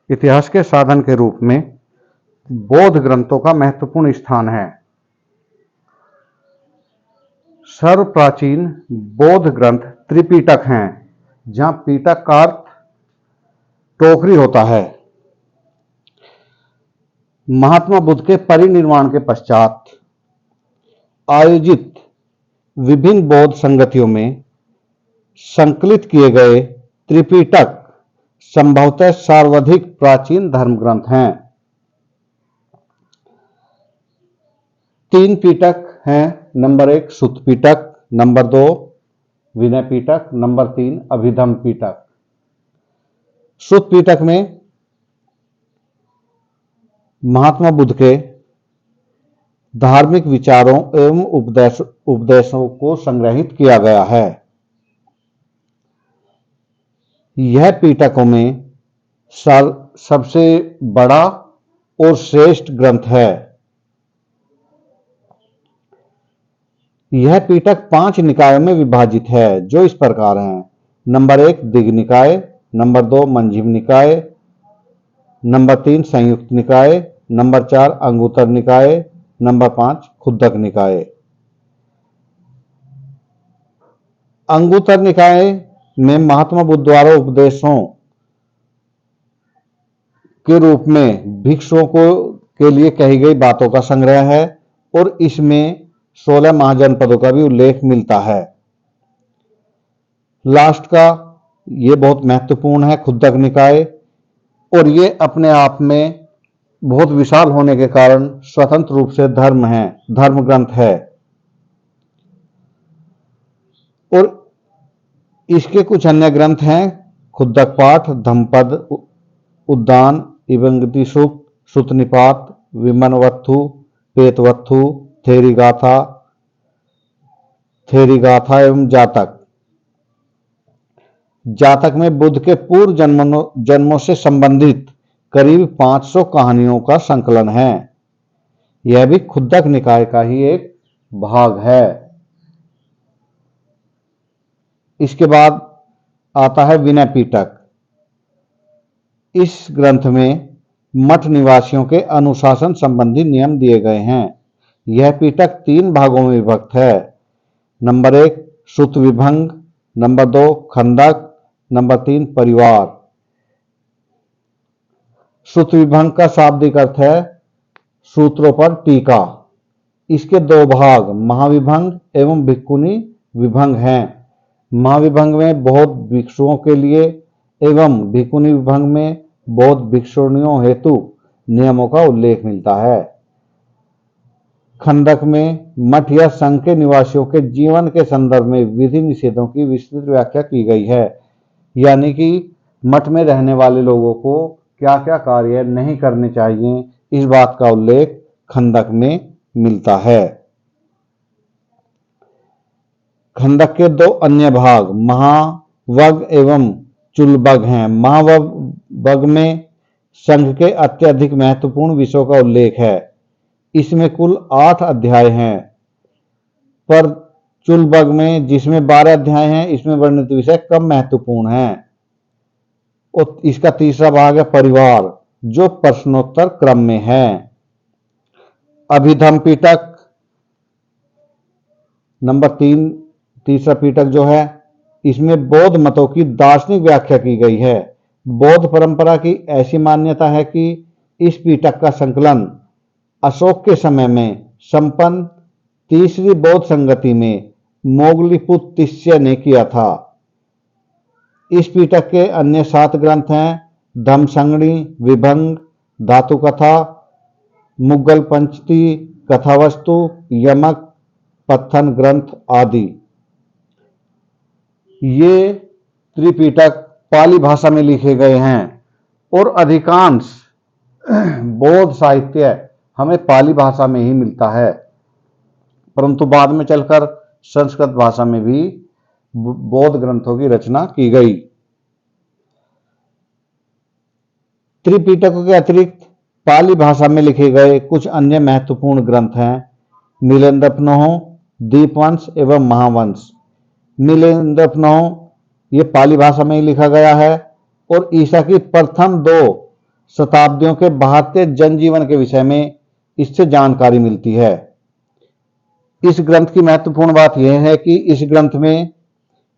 इतिहास के साधन के रूप में बौद्ध ग्रंथों का महत्वपूर्ण स्थान है। सर्व प्राचीन बौद्ध ग्रंथ त्रिपिटक हैं, जहां पिटक का अर्थ टोकरी होता है। महात्मा बुद्ध के परिनिर्वाण के पश्चात आयोजित विभिन्न बौद्ध संगतियों में संकलित किए गए त्रिपिटक संभवतः सर्वाधिक प्राचीन धर्म ग्रंथ हैं। 3 पिटक हैं। नंबर 1 सुत्त पिटक, नंबर 2 विनय पिटक, नंबर 3 अभिधम्म पिटक। सुत्त पिटक में महात्मा बुद्ध के धार्मिक विचारों एवं उपदेशों को संग्रहित किया गया है। यह पिटकों में सबसे बड़ा और श्रेष्ठ ग्रंथ है। यह पिटक 5 निकायों में विभाजित है, जो इस प्रकार हैं। नंबर 1 दिग्ग निकाय, नंबर 2 मध्यम निकाय, नंबर 3 संयुक्त निकाय, नंबर 4 अंगुत्तर निकाय, नंबर 5 खुद्दक निकाय। अंगुत्तर निकाय में महात्मा बुद्ध द्वारा उपदेशों के रूप में भिक्षुओं के लिए कही गई बातों का संग्रह है और इसमें 16 महाजनपदों का भी उल्लेख मिलता है। लास्ट का ये बहुत महत्वपूर्ण है, खुद्दक निकाय, और ये अपने आप में बहुत विशाल होने के कारण स्वतंत्र रूप से धर्म ग्रंथ है। और इसके कुछ अन्य ग्रंथ हैं, खुद्दक पाठ, धम्मपद, उद्दान, इवंगति सूक्त, सुत्त निपात, विमनवत्थु, पेतवत्थु, थेरी गाथा एवं जातक। जातक में बुद्ध के पूर्व जन्मों से संबंधित करीब 500 कहानियों का संकलन है। यह भी खुद्दक निकाय का ही एक भाग है। इसके बाद आता है विनय पिटक। इस ग्रंथ में मठ निवासियों के अनुशासन संबंधी नियम दिए गए हैं। यह पिटक 3 भागों में विभक्त है। नंबर 1 सुत्त विभंग, नंबर 2 खंडक, नंबर 3 परिवार। सुत्त विभंग का शाब्दिक अर्थ है सूत्रों पर टीका। इसके 2 भाग महाविभंग एवं भिक्खुनी विभंग हैं। महाविभंग में बौद्ध भिक्षुओं के लिए एवं भिक्खुनी विभंग में बौद्ध भिक्षुणियों हेतु नियमों का उल्लेख मिलता है। खंडक में मठ या संघ के निवासियों के जीवन के संदर्भ में विधि निषेधों की विस्तृत व्याख्या की गई है, यानी कि मठ में रहने वाले लोगों को क्या क्या कार्य नहीं करने चाहिए, इस बात का उल्लेख खंडक में मिलता है। खंडक के 2 अन्य भाग महावग एवं चुलबग हैं। महावग में संघ के अत्यधिक महत्वपूर्ण विषयों का उल्लेख है। इसमें कुल 8 अध्याय हैं, पर चुलबग में जिसमें 12 अध्याय हैं, इसमें वर्णित विषय कम महत्वपूर्ण हैं। और इसका तीसरा भाग है परिवार, जो प्रश्नोत्तर क्रम में है। अभिधम्म पिटक नंबर 3 तीसरा पिटक जो है, इसमें बौद्ध मतों की दार्शनिक व्याख्या की गई है। बौद्ध परंपरा की ऐसी मान्यता है कि इस पिटक का संकलन अशोक के समय में संपन्न तीसरी बौद्ध संगति में मोगलीपुत्र तिस्स्य ने किया था। इस पिटक के अन्य 7 ग्रंथ हैं धम्मसंगणी, विभंग, धातु कथा, मुगल पंचती, कथावस्तु, यमक, पत्थन ग्रंथ आदि। ये त्रिपिटक पाली भाषा में लिखे गए हैं और अधिकांश बौद्ध साहित्य हमें पाली भाषा में ही मिलता है, परंतु बाद में चलकर संस्कृत भाषा में भी बौद्ध ग्रंथों की रचना की गई। त्रिपिटकों के अतिरिक्त पाली भाषा में लिखे गए कुछ अन्य महत्वपूर्ण ग्रंथ हैं मिलिंदपन्ह, दीपवंश एवं महावंश। मिलिंदपन्ह ये पाली भाषा में ही लिखा गया है और ईसा की प्रथम 2 शताब्दियों के भारतीय जनजीवन के विषय में इससे जानकारी मिलती है। इस ग्रंथ की महत्वपूर्ण बात यह है कि इस ग्रंथ में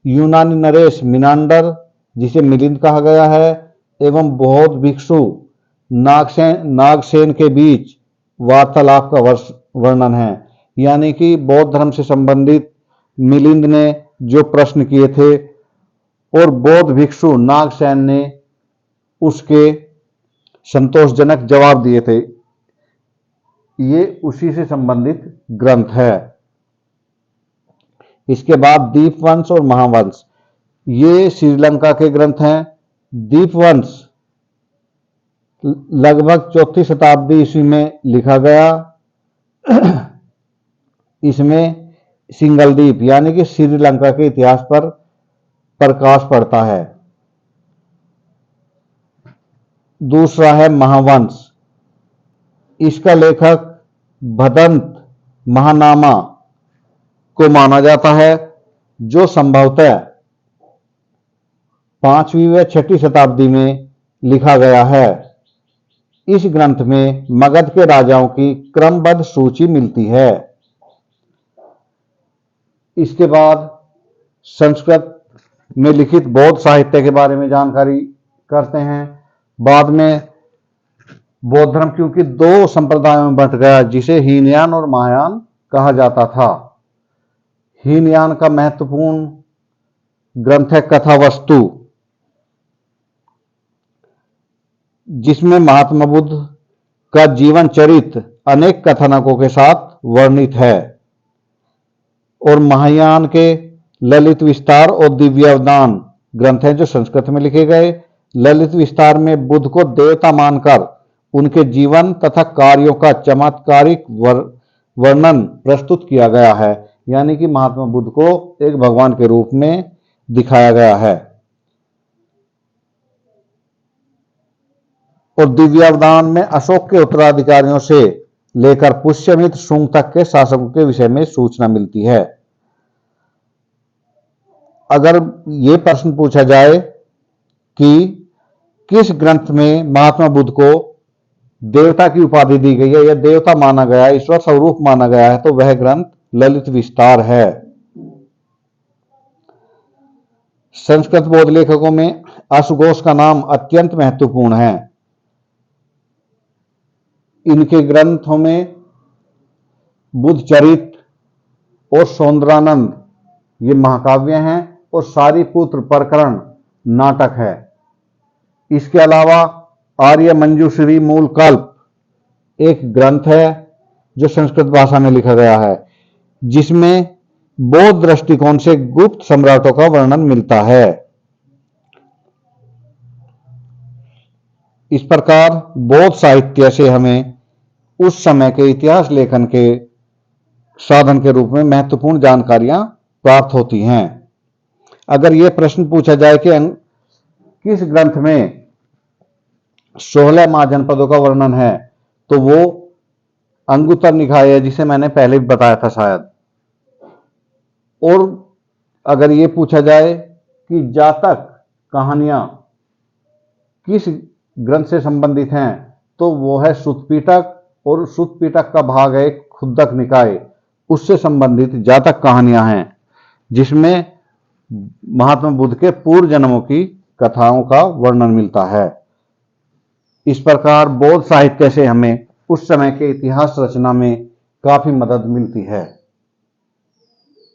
यूनानी नरेश मिनांडर, जिसे मिलिंद कहा गया है, एवं बौद्ध भिक्षु नागसेन के बीच वार्तालाप का वर्णन है। यानी कि बौद्ध धर्म से संबंधित मिलिंद ने जो प्रश्न किए थे और बौद्ध भिक्षु नागसेन ने उसके संतोषजनक जवाब दिए थे, ये उसी से संबंधित ग्रंथ है। इसके बाद दीपवंश और महावंश, ये श्रीलंका के ग्रंथ हैं। दीपवंश लगभग 4वीं शताब्दी ईस्वी में लिखा गया। इसमें सिंगलदीप यानी कि श्रीलंका के इतिहास पर प्रकाश पड़ता है। दूसरा है महावंश, इसका लेखक भदंत महानामा को माना जाता है, जो संभवतः 5वीं व 6वीं शताब्दी में लिखा गया है। इस ग्रंथ में मगध के राजाओं की क्रमबद्ध सूची मिलती है। इसके बाद संस्कृत में लिखित बौद्ध साहित्य के बारे में जानकारी करते हैं। बाद में बौद्ध धर्म क्योंकि 2 संप्रदायों में बंट गया, जिसे हीनयान और महायान कहा जाता था। हीनयान का महत्वपूर्ण ग्रंथ है कथावस्तु, जिसमें महात्मा बुद्ध का जीवन चरित्र अनेक कथानकों के साथ वर्णित है। और महायान के ललित विस्तार और दिव्यावदान ग्रंथ हैं, जो संस्कृत में लिखे गए। ललित विस्तार में बुद्ध को देवता मानकर उनके जीवन तथा कार्यों का चमत्कारिक वर्णन प्रस्तुत किया गया है। यानी कि महात्मा बुद्ध को एक भगवान के रूप में दिखाया गया है। और दिव्यावदान में अशोक के उत्तराधिकारियों से लेकर पुष्यमित्र शुंग तक के शासकों के विषय में सूचना मिलती है। अगर ये प्रश्न पूछा जाए कि किस ग्रंथ में महात्मा बुद्ध को देवता की उपाधि दी गई है या देवता माना गया है, ईश्वर स्वरूप माना गया है, तो वह ग्रंथ ललित विस्तार है। संस्कृत बौद्ध लेखकों में अश्वघोष का नाम अत्यंत महत्वपूर्ण है। इनके ग्रंथों में बुद्ध चरित्र और सौंदरानंद ये महाकाव्य हैं और सारिपुत्र प्रकरण नाटक है। इसके अलावा आर्य मंजूश्री मूल कल्प एक ग्रंथ है जो संस्कृत भाषा में लिखा गया है, जिसमें बौद्ध दृष्टिकोण से गुप्त सम्राटों का वर्णन मिलता है। इस प्रकार बौद्ध साहित्य से हमें उस समय के इतिहास लेखन के साधन के रूप में महत्वपूर्ण जानकारियां प्राप्त होती हैं। अगर यह प्रश्न पूछा जाए कि किस ग्रंथ में 16 महाजनपदों का वर्णन है, तो वो अंगुत्तर निकाय है, जिसे मैंने पहले भी बताया था शायद। और अगर ये पूछा जाए कि जातक कहानियां किस ग्रंथ से संबंधित हैं, तो वो है सुत्त पिटक, और सुत्त पिटक का भाग है खुद्दक निकाय, उससे संबंधित जातक कहानियां हैं, जिसमें महात्मा बुद्ध के पूर्व जन्मों की कथाओं का वर्णन मिलता है। इस प्रकार बौद्ध साहित्य से हमें उस समय के इतिहास रचना में काफी मदद मिलती है।